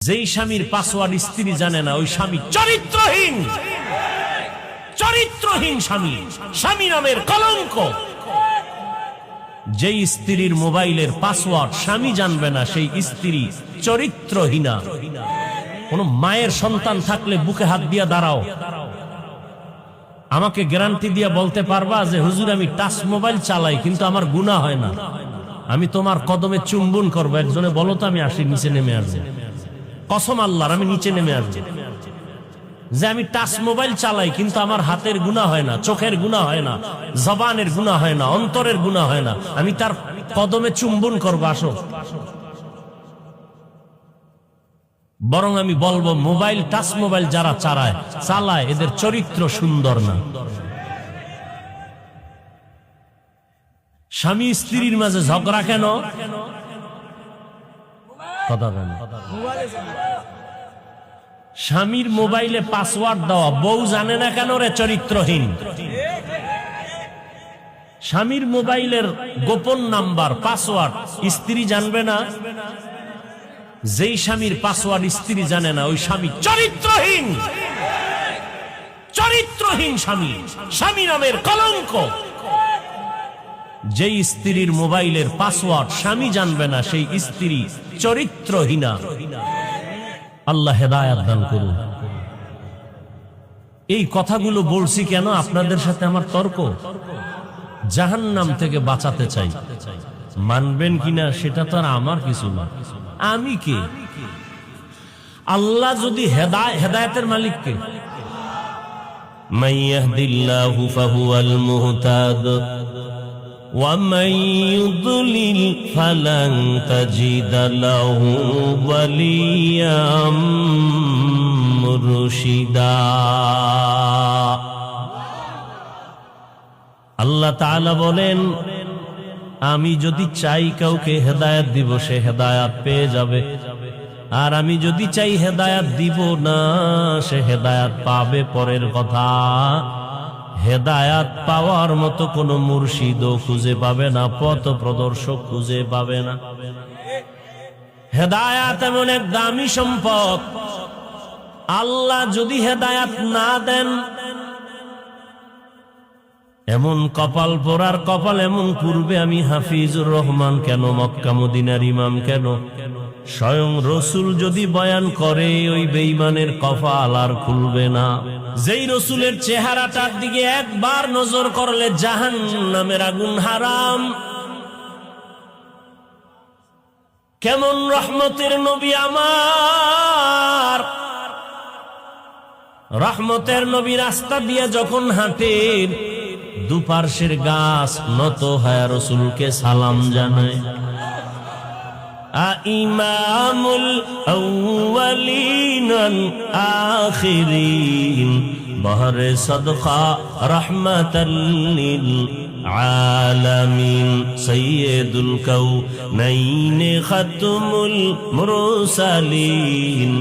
যেই স্বামীর পাসওয়ার্ড স্ত্রী জানে না ওই স্বামী চরিত্রহীন। চরিত্রহীন স্বামী, স্বামী নামের কলঙ্ক। যেই স্ত্রীর মোবাইলের পাসওয়ার্ড স্বামী জানবে না সেই স্ত্রী চরিত্রহীনা। কোন মায়ের সন্তান থাকলে বুকে হাত দিয়া দাঁড়াও, আমাকে গ্যারান্টি দিয়া বলতে পারবা যে হুজুর আমি টাচ মোবাইল চালাই কিন্তু আমার গুনাহ হয় না, আমি তোমার কদমে চুম্বন করবো। একজনে বলো তো আমি আসি, নিচে নেমে আসবো। কসম আল্লাহর আমি নিচে নেমে আসবো। যে আমি টাচ মোবাইল চালাই কিন্তু আমার হাতের গুনাহ হয় না, চোখের গুনাহ হয় না, জবানের গুনাহ হয় না, অন্তরের গুনাহ হয় না, আমি তার কদমে চুম্বন করবো। আসো। বরং আমি বলবো মোবাইল, টাচ মোবাইল যারা চালায় এদের চরিত্র সুন্দর না। স্বামী স্ত্রীর মাঝে ঝগড়া কেন? কথা কেন? স্বামীর মোবাইলে পাসওয়ার্ড দেওয়া, বউ জানে না কেন রে? চরিত্রহীন। স্বামীর মোবাইলের গোপন নাম্বার, পাসওয়ার্ড স্ত্রী জানবে না। যেই স্বামীর পাসওয়ার্ড স্ত্রী জানে না ওই স্বামী চরিত্রহীন। চরিত্রহীন স্বামী, স্বামী নামের কলঙ্ক। যেই স্ত্রীর মোবাইলের পাসওয়ার্ড স্বামী জানবে না সেই স্ত্রী চরিত্রহীনা। আল্লাহ হেদায়েত দান করুন। এই কথাগুলো বলছি কেন? আপনাদের সাথে আমার তর্ক। জাহান্নাম থেকে বাঁচাতে চাই। মানবেন কিনা সেটা তো আর আমার কিছু না। আমি কে? আল্লাহ যদি হেদায়েতের মালিক কে? মাইয়াহদিল্লাহু ফাহুয়াল মুহতাদ ওয়া মান ইউদ্লিল ফালান তাজিদা লাহু ওয়ালিয়াম মুরশিদা। আল্লাহ তাআলা বলেন আমি যদি চাই কাউকে হেদায়েত দিব সে হেদায়েত পেয়ে যাবে, আর আমি যদি চাই হেদায়েত দিব না সে হেদায়েত পাবে। পরের কথা, হেদায়েত পাওয়ার মতো কোন মুর্শিদও খুঁজে পাবে না, পথ প্রদর্শক খুঁজে পাবে না। হেদায়েত এমন এক দামি সম্পদ, আল্লাহ যদি হেদায়েত না দেন, এমন কপাল পোড়ার কপাল এমন পূর্বে আমি হাফিজুর রহমান কেন, মক্কা মদিনার ইমাম কেন, স্বয়ং রসুল যদি বয়ান করে ওই বেঈমানের কপাল আর খুলবে না। যেই রসুলের চেহারাটার দিকে একবার নজর করলে জাহান্নামের আগুন হারাম। কেমন রহমতের নবী আমার! রহমতের নবী রাস্তা দিয়ে যখন হাঁটেন দুপার্শ্বের গাছ নত হয় রসুলকে সালাম জানায়। ইমামুল আউয়ালিন ওয়াল আখিরিন বহরে সাদকা রাহমাতাল লিল আলামিন সাইয়্যিদুল কাউনাইন খাতমুল মুরসালিন